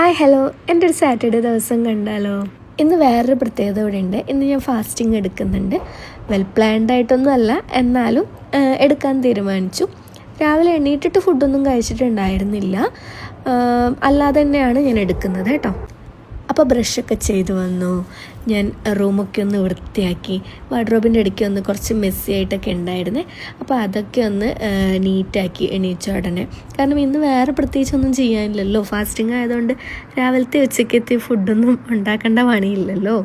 Hi hello, എൻ്റെ ഒരു Saturday ദിവസം കണ്ടാലോ. ഇന്ന് വേറൊരു പ്രത്യേകത ഇവിടെ ഉണ്ട്. ഇന്ന് ഞാൻ ഫാസ്റ്റിംഗ് എടുക്കുന്നുണ്ട്. വെൽ പ്ലാൻഡ് ആയിട്ടൊന്നും അല്ല, എന്നാലും എടുക്കാൻ തീരുമാനിച്ചു. രാവിലെ എണീറ്റിട്ട് ഫുഡൊന്നും കഴിച്ചിട്ടുണ്ടായിരുന്നില്ല, അല്ലാതെ തന്നെയാണ് ഞാൻ എടുക്കുന്നത് കേട്ടോ. അപ്പോൾ ബ്രഷൊക്കെ ചെയ്ത് വന്നു. ഞാൻ റൂമൊക്കെ ഒന്ന് വൃത്തിയാക്കി. വാർഡ്രോബിൻ്റെ ഇടയ്ക്ക് ഒന്ന് കുറച്ച് മെസ്സി ആയിട്ടൊക്കെ ഉണ്ടായിരുന്നേ. അപ്പോൾ അതൊക്കെ ഒന്ന് നീറ്റാക്കി എണീച്ച ഉടനെ. കാരണം ഇന്ന് വേറെ പ്രത്യേകിച്ചൊന്നും ചെയ്യാനില്ലല്ലോ. ഫാസ്റ്റിംഗ് ആയതുകൊണ്ട് രാവിലത്തെ ഉച്ചക്കത്തെ ഫുഡൊന്നും ഉണ്ടാക്കേണ്ട പണിയില്ലല്ലോ.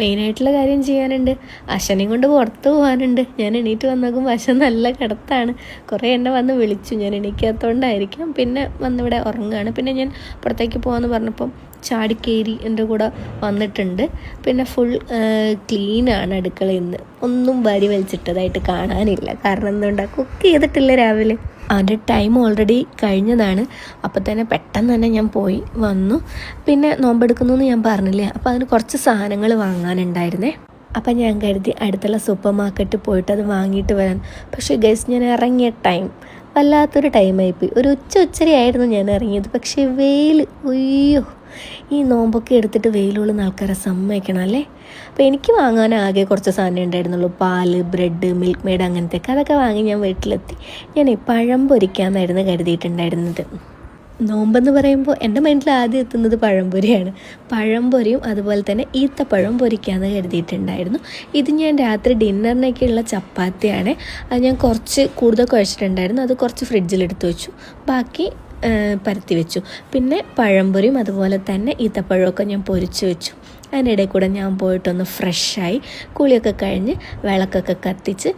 മെയിനായിട്ടുള്ള കാര്യം ചെയ്യാനുണ്ട്. അശ്വനെയും കൊണ്ട് പുറത്ത് പോകാനുണ്ട്. ഞാൻ എണീറ്റ് വന്നേക്കും അശ്വൻ നല്ല കിടത്താണ്. കുറേ എന്നെ വന്ന് വിളിച്ചു, ഞാൻ എണീക്കാത്തതുകൊണ്ടായിരിക്കും. പിന്നെ വന്നിവിടെ ഉറങ്ങുകയാണ്. പിന്നെ ഞാൻ പുറത്തേക്ക് പോകാമെന്ന് പറഞ്ഞപ്പം ചാടിക്കേരി എൻ്റെ കൂടെ വന്നിട്ടുണ്ട്. പിന്നെ ഫുൾ ക്ലീനാണ് അടുക്കളയിൽ നിന്ന്. ഒന്നും വാരി വലിച്ചിട്ടതായിട്ട് കാണാനില്ല. കാരണം എന്തുകൊണ്ടാണ്, കുക്ക് ചെയ്തിട്ടില്ല രാവിലെ. അതിൻ്റെ ടൈം ഓൾറെഡി കഴിഞ്ഞതാണ്. അപ്പോൾ തന്നെ പെട്ടെന്ന് തന്നെ ഞാൻ പോയി വന്നു. പിന്നെ നോമ്പെടുക്കുന്നു എന്ന് ഞാൻ പറഞ്ഞില്ലേ, അപ്പോൾ അതിന് കുറച്ച് സാധനങ്ങൾ വാങ്ങാനുണ്ടായിരുന്നേ. അപ്പം ഞാൻ കരുതി അടുത്തുള്ള സൂപ്പർ മാർക്കറ്റിൽ പോയിട്ട് അത് വാങ്ങിയിട്ട് വരാൻ. പക്ഷേ ഗൈസ്, ഞാൻ ഇറങ്ങിയ ടൈം വല്ലാത്തൊരു ടൈമായിപ്പോയി. ഒരു ഉച്ചയായിരുന്നു ഞാൻ ഇറങ്ങിയത്. പക്ഷേ വെയിൽ, അയ്യോ, ഈ നോമ്പൊക്കെ എടുത്തിട്ട് വെയിലുള്ള ആൾക്കാരെ സമ്മതിക്കണം അല്ലേ. അപ്പോൾ എനിക്ക് വാങ്ങാൻ ആകെ കുറച്ച് സാധനം ഉണ്ടായിരുന്നുള്ളൂ. പാല്, ബ്രെഡ്, മിൽക്ക് മെയ്ഡ്, അങ്ങനത്തെയൊക്കെ. അതൊക്കെ വാങ്ങി ഞാൻ വീട്ടിലെത്തി. ഞാൻ പഴം പൊരിക്കാമെന്നായിരുന്നു കരുതിയിട്ടുണ്ടായിരുന്നത്. നോമ്പെന്ന് പറയുമ്പോൾ എൻ്റെ മൈൻഡിൽ ആദ്യം എത്തുന്നത് പഴംപൊരിയാണ്. പഴംപൊരിയും അതുപോലെ തന്നെ ഈത്തപ്പഴം പൊരിക്കാമെന്ന് കരുതിയിട്ടുണ്ടായിരുന്നു. ഇത് ഞാൻ രാത്രി ഡിന്നറിനൊക്കെയുള്ള ചപ്പാത്തിയാണ്. അത് ഞാൻ കുറച്ച് കൂടുതൽ കുഴച്ചിട്ടുണ്ടായിരുന്നു. അത് കുറച്ച് ഫ്രിഡ്ജിലെടുത്ത് വെച്ചു, ബാക്കി പരത്തി വെച്ചു. പിന്നെ പഴംപൊരിയും അതുപോലെ തന്നെ ഈത്തപ്പഴമൊക്കെ ഞാൻ പൊരിച്ച് വെച്ചു. അതിനിടയിൽ കൂടെ ഞാൻ പോയിട്ടൊന്ന് ഫ്രഷായി കുളിയൊക്കെ കഴിഞ്ഞ് വിളക്കൊക്കെ കത്തിച്ച്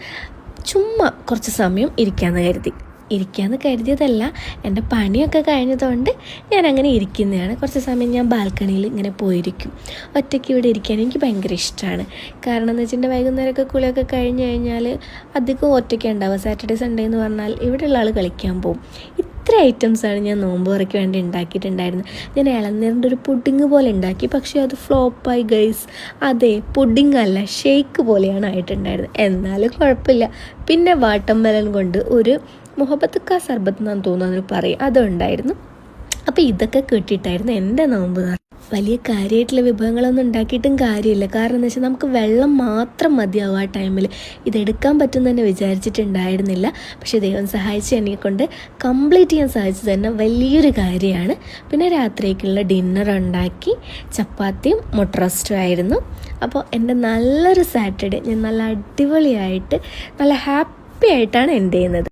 ചുമ്മാ കുറച്ച് സമയം ഇരിക്കാമെന്ന് കരുതിയതല്ല, എൻ്റെ പണിയൊക്കെ കഴിഞ്ഞതുകൊണ്ട് ഞാൻ അങ്ങനെ ഇരിക്കുന്നതാണ്. കുറച്ച് സമയം ഞാൻ ബാൽക്കണിയിൽ ഇങ്ങനെ പോയിരിക്കും. ഒറ്റയ്ക്ക് ഇവിടെ ഇരിക്കാൻ എനിക്ക് ഭയങ്കര ഇഷ്ടമാണ്. കാരണം എന്ന് വെച്ചിട്ടുണ്ടെങ്കിൽ വൈകുന്നേരമൊക്കെ കുളിയൊക്കെ കഴിഞ്ഞ് കഴിഞ്ഞാൽ അധികം ഒറ്റയ്ക്ക് ഉണ്ടാവുക. സാറ്റർഡേ സൺഡേ എന്ന് പറഞ്ഞാൽ ഇവിടെയുള്ള ആൾ കളിക്കാൻ പോകും. ഇത്ര ഐറ്റംസാണ് ഞാൻ നോമ്പ് തുറയ്ക്ക് വേണ്ടി ഉണ്ടാക്കിയിട്ടുണ്ടായിരുന്നത്. ഞാൻ ഇളനീരിൻ്റെ ഒരു പുഡിങ് പോലെ ഉണ്ടാക്കി, പക്ഷേ അത് ഫ്ലോപ്പായി ഗൈസ്. അതെ, പുഡിങ് അല്ല, ഷേക്ക് പോലെയാണ് ആയിട്ടുണ്ടായിരുന്നത്. എന്നാലും കുഴപ്പമില്ല. പിന്നെ വാട്ടർ മെലൺ കൊണ്ട് ഒരു മുഹബത്ത് കാ സർബത്ത് എന്നാണ് തോന്നുന്നു പറയും, അതുണ്ടായിരുന്നു. അപ്പോൾ ഇതൊക്കെ കിട്ടിയിട്ടായിരുന്നു എൻ്റെ നോമ്പ്. വലിയ കാര്യമായിട്ടുള്ള വിഭവങ്ങളൊന്നും ഉണ്ടാക്കിയിട്ടും കാര്യമില്ല. കാരണം എന്താ വെച്ചാൽ നമുക്ക് വെള്ളം മാത്രം മതിയാവും ആ ടൈമിൽ. ഇതെടുക്കാൻ പറ്റുമെന്ന് തന്നെ വിചാരിച്ചിട്ടുണ്ടായിരുന്നില്ല. പക്ഷേ ദൈവം സഹായിച്ച് എന്നെക്കൊണ്ട് കംപ്ലീറ്റ് ചെയ്യാൻ സാധിച്ചത് തന്നെ വലിയൊരു കാര്യമാണ്. പിന്നെ രാത്രിക്കുള്ള ഡിന്നർ ഉണ്ടാക്കി, ചപ്പാത്തിയും മുട്ട റോസ്റ്റും ആയിരുന്നു. അപ്പോൾ എൻ്റെ നല്ലൊരു സാറ്റർഡേ ഞാൻ നല്ല അടിപൊളിയായിട്ട് നല്ല ഹാപ്പി ആയിട്ടാണ് എൻഡ് ചെയ്യുന്നത്.